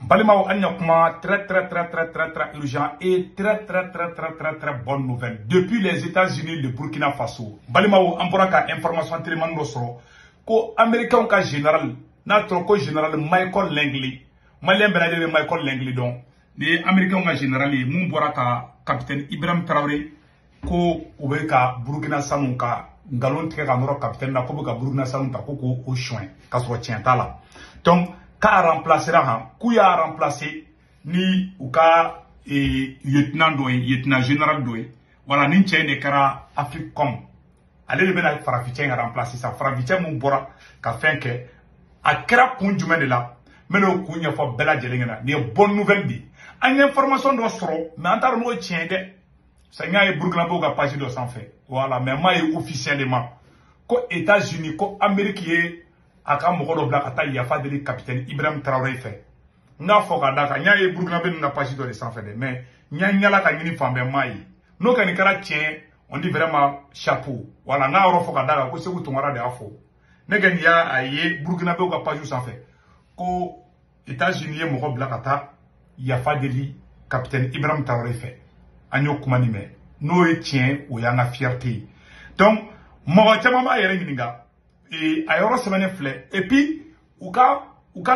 Balimao Anyakuma, très urgent et très bonne nouvelle. Depuis les États-Unis, le Burkina Faso, Balimao Amboraka, information tellement d'osro, ko Américain ka général, notre ko général Michael Langley, Malien Benadé Michael Langley donc, les Américains ka général, mon boraka capitaine Ibrahim Traoré, ko Ubeka Burkina Sanunka, Galon Tréganoro capitaine, na Kobuka Burkina Sanunka, Koko au chouin, Kasro Tientala. Donc, ka remplacer kuya remplacer ni uka lieutenant général doye wala ni ne kara Africom ale bena Farafitien a remplacer ça Farafitien mon bora ka fenke a kera kun jumen de la meno kunya fo bela jelengena ni bonne nouvelle di an information do soro mais antar no tien de ça nya e Burkina Faso ga page do sans fait voilà mais moi officiellement ko États-Unis ko Amérique aka moko do blaka ta yafa de capitaine Ibrahim Traoré fait nga foka daka nya e Burkina Faso na page de sans fait mais nya nyala ka ngini fambe mai no kan kara tien on dit vraiment chapeau voilà nga ro foka daka ko seku tongara de afo ne gan ya aye Burkina Faso ka page sans fait ko États-Unis e moko blaka ta yafa de capitaine Ibrahim Traoré fait anyo kumani me no e tien o ya nga fierté donc mo chama ma yere nginga et à yoro semaine flé et puis ou ka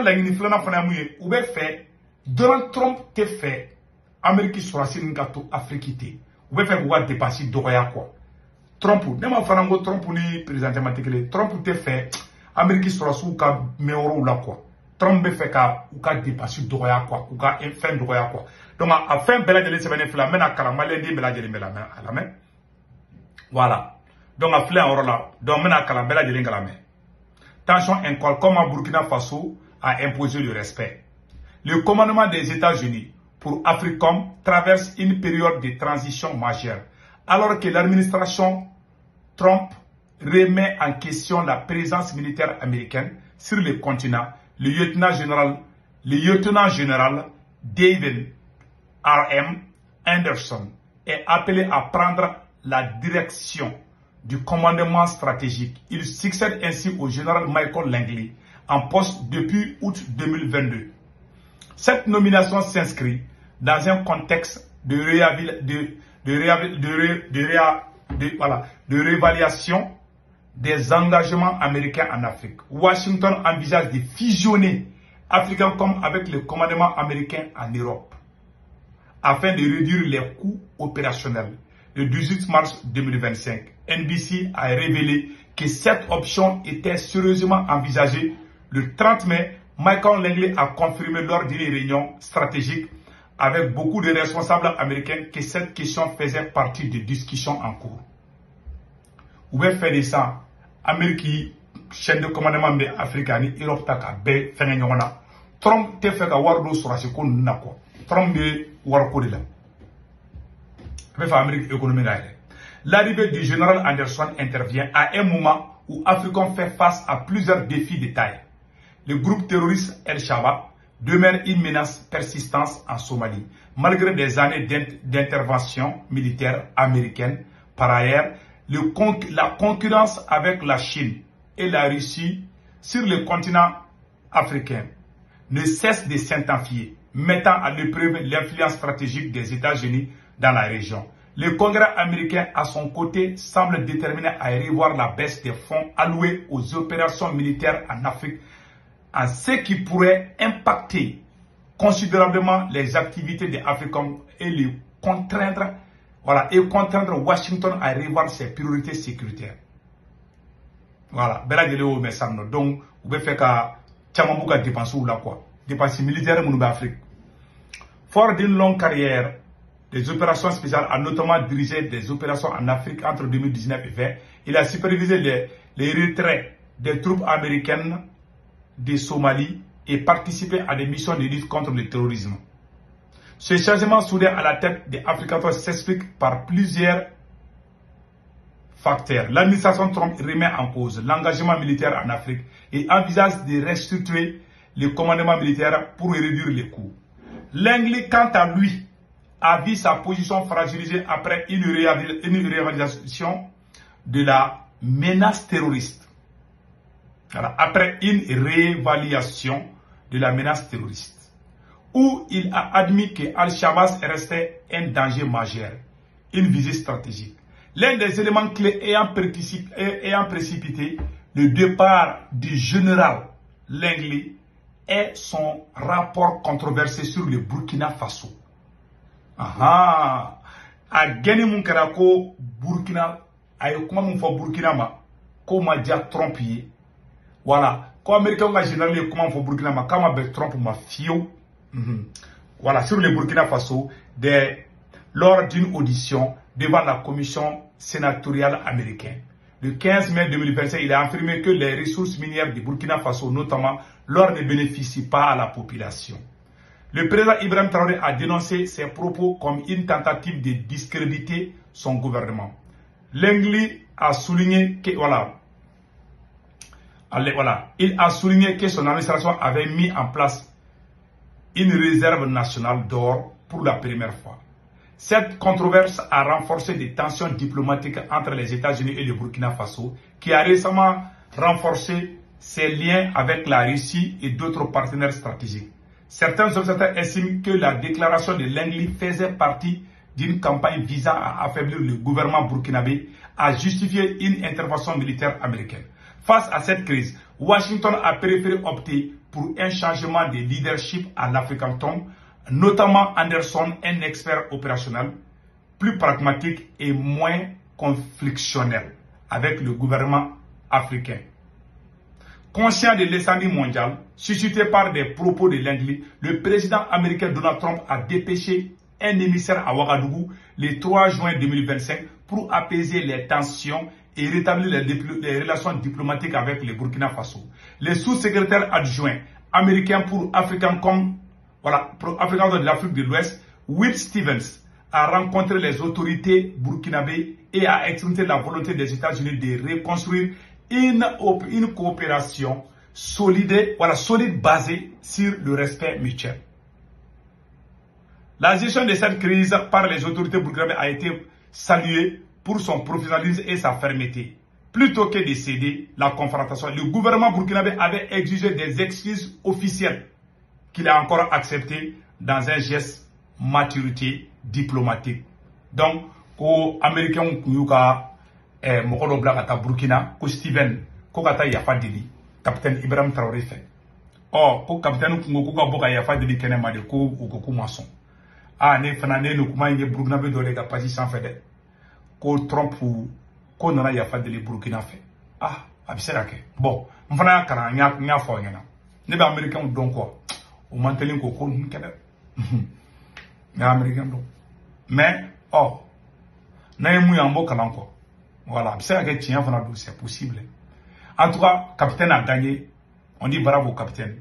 la ngini flana fana muye ou be fait Donald Trump te fait Amérique sur la singato afriquité ou be fait pouvoir dépasser doya quoi Trump ne ma fana ngo Trump ni président matikele Trump te fait Amérique sur la souka meoro la quoi Trump be fait ka ou ka dépasser doya quoi ou ka fin doya quoi donc à fin bela de semaine flé mena kala malendi bela de bela à la main voilà. Donc, à fleur en là, donc, maintenant, Kalambela de l'Ingalame. Tension incroyable, comment Burkina Faso a imposé le respect. Le commandement des États-Unis pour Africom traverse une période de transition majeure, alors que l'administration Trump remet en question la présence militaire américaine sur le continent. Le lieutenant général David R.M. Anderson est appelé à prendre la direction du commandement stratégique. Il succède ainsi au général Michael Langley en poste depuis août 2022. Cette nomination s'inscrit dans un contexte de réévaluation des engagements américains en Afrique. Washington envisage de fusionner Africom avec le commandement américain en Europe afin de réduire les coûts opérationnels. Le 18 mars 2025, NBC a révélé que cette option était sérieusement envisagée. Le 30 mai, Michael Langley a confirmé lors d'une réunion stratégique avec beaucoup de responsables américains que cette question faisait partie des discussions en cours. Où est fait de ça? Amérique, chaîne de commandement de Afrique, Europe, Taka, B, Fenanyona. Trump te fait wardo sur la seconde nako. Trump de warko de là. L'arrivée du général Anderson intervient à un moment où Africom fait face à plusieurs défis de taille. Le groupe terroriste El-Shabaab demeure une menace persistante en Somalie, malgré des années d'intervention militaire américaine. Par ailleurs, la concurrence avec la Chine et la Russie sur le continent africain ne cesse de s'intensifier, mettant à l'épreuve l'influence stratégique des États-Unis dans la région. Le Congrès américain, à son côté, semble déterminé à revoir la baisse des fonds alloués aux opérations militaires en Afrique, en ce qui pourrait impacter considérablement les activités de Africom et contraindre Washington à revoir ses priorités sécuritaires. Voilà, donc, vous pouvez faire que dépenser ou là quoi, dépenser militaire en Afrique. Fort d'une longue carrière, des opérations spéciales a notamment dirigé des opérations en Afrique entre 2019 et 2020. Il a supervisé les retraits des troupes américaines de Somalie et participé à des missions de lutte contre le terrorisme. Ce changement soudain à la tête des Africains s'explique par plusieurs facteurs. L'administration Trump remet en cause l'engagement militaire en Afrique et envisage de restructurer le commandement militaire pour réduire les coûts. Langley, quant à lui, a vu sa position fragilisée après une réalisation de la menace terroriste. Alors, après une réévaluation de la menace terroriste. où il a admis que Al-Shabaab restait un danger majeur, une visée stratégique. L'un des éléments clés ayant précipité le départ du général Langley est son rapport controversé sur le Burkina Faso. A gagné mon karako Burkina, a eu comment mon Burkina ma, comme a dit Trump yi. Voilà, quand Américain a général comment faut Burkina ma, comme a Trump ma fio. Voilà, sur le Burkina Faso, lors d'une audition devant la commission sénatoriale américaine. Le 15 mai 2025, il a affirmé que les ressources minières du Burkina Faso, notamment, leur ne bénéficient pas à la population. Le président Ibrahim Traoré a dénoncé ces propos comme une tentative de discréditer son gouvernement. Langley a souligné que, il a souligné que son administration avait mis en place une réserve nationale d'or pour la première fois. Cette controverse a renforcé des tensions diplomatiques entre les États-Unis et le Burkina Faso, qui a récemment renforcé ses liens avec la Russie et d'autres partenaires stratégiques. Certains observateurs estiment que la déclaration de Langley faisait partie d'une campagne visant à affaiblir le gouvernement burkinabé, à justifier une intervention militaire américaine. Face à cette crise, Washington a préféré opter pour un changement de leadership à l'Africanton, notamment Anderson, un expert opérationnel, plus pragmatique et moins conflictionnel avec le gouvernement africain. Conscient de l'incendie mondial suscité par des propos de Langley, le président américain Donald Trump a dépêché un émissaire à Ouagadougou le 3 juin 2025 pour apaiser les tensions et rétablir les relations diplomatiques avec le Burkina Faso. Le sous-secrétaire adjoint américain pour Africancom, pour Africancom de l'Afrique de l'Ouest, Will Stevens, a rencontré les autorités burkinabées et a exprimé la volonté des États-Unis de reconstruire une coopération solide basée sur le respect mutuel. La gestion de cette crise par les autorités burkinabées a été saluée pour son professionnalisme et sa fermeté. Plutôt que de céder la confrontation, le gouvernement burkinabé avait exigé des excuses officielles qu'il a encore acceptées dans un geste maturité diplomatique. Donc, aux Américains Kuyuka, Mokoro Blakata Burkina, ko Steven, ko kata Yafa Dili, capitaine Ibrahim Traoré fait. Oh, ko capitaine Kungo ko boka Yafa Dili kenema de ko ukoku maçon. Ah, ne fanane no kuma ye Burkinabé dole ka pasi sans fait. Ko Trump ko nana Yafa Dili Burkina fait. Ah, abisera ke. Bon, mfana kara nya fo ngena. Ne ba Américain don ko. O mantelin ko nkebe. Mais Américain don. Mais oh, na yemu yambo kalanko. Voilà, c'est possible. En tout cas, capitaine a gagné. On dit bravo capitaine.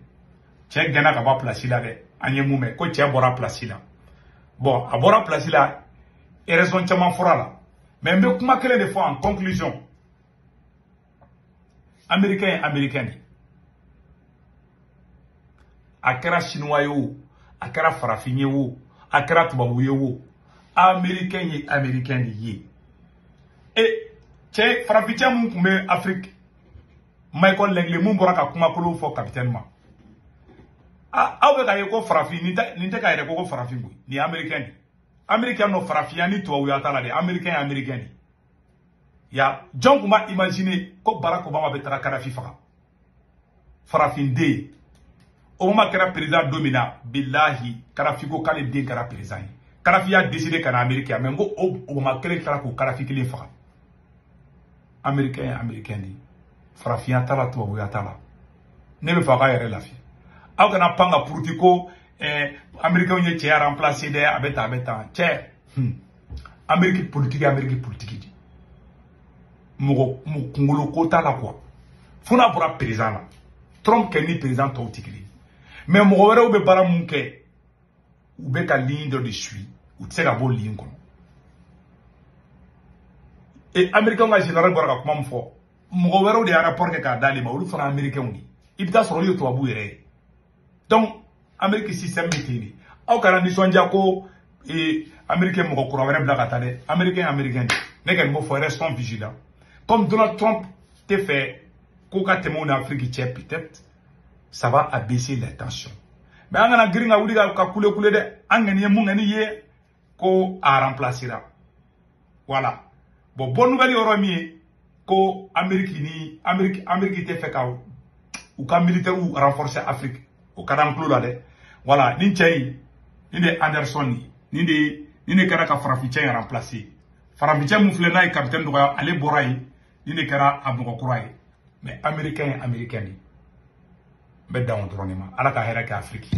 Tchèque Gana qui va placer là, Agnès ko tchèque bora placer là. Bon, à bora placer là, et raison tellement fort là. Mais me comment quelle des fois en conclusion, Américain, akara chinois yo, akara farafine yo, akara tubabu yo, Américain yi. Et Tchè, Frapitia moun koume Afrique. Michael Langley moun bora ka kuma kolo fo capitainement. Awe ka yeko Frafi, nite ka yeko Frafi ngou. Ni Américain. Américain no Frafi, ni tuwa uyata la de. Américain. Ya, John kuma imagine ko Barack Obama betara Kadhafi faka. Frafi nde. Obama kera président domina, billahi, Kadhafi ko kale den kera président. Kadhafi a décidé kana Américain, mais ngo Obama kere kera ko Kadhafi kile faka. Américain dit. Farafien tala to boya tala. Ne me fa yere la fi. Aw kana panga politiko Américain ye tché remplacer de abeta. Tché. Amérique politique. Mo kungolo ko tala quoi. Funa bora président la. Trump ke ni président to tikili. Mais mo wéré ou be bara munke. Ou be ka ligne de suite. Ou tse ka bo ligne kono. Et Américain nga général bora kuma mfo mo wéro de rapport ke ka dali ma ulu fana Américain ngi ibita soro yo to abu yere. Donc Amérique système métier aw kana ni sonja ko Américain mo ko wéré bla kata de Américain ne ken mo faut restons vigilants comme Donald Trump te fait ko ka temo en Afrique peut-être ça va abaisser les tensions. mais an kana girin ka wuli ka kule kule de an ŋani ye mun ŋani ye ko a remplacera voilà bon bonne nouvelle yɔrɔ min ye ko Amérique tɛ fɛ ka u ka militaire renforcer Afrique o ka d'an tulo la dɛ voilà nin cɛ in nin de Anderson nin de kɛra ka farafin cɛ in remplacer farafin cɛ mun filɛ n'a ye capitaine dɔgɔya ale bɔra yen nin de kɛra a mɔgɔ kura ye mais américain de n bɛ dan o dɔrɔn de ma ala ka hɛrɛ kɛ Afrique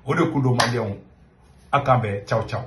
o de kun do maliyɛnw a k'an bɛn ciao ciao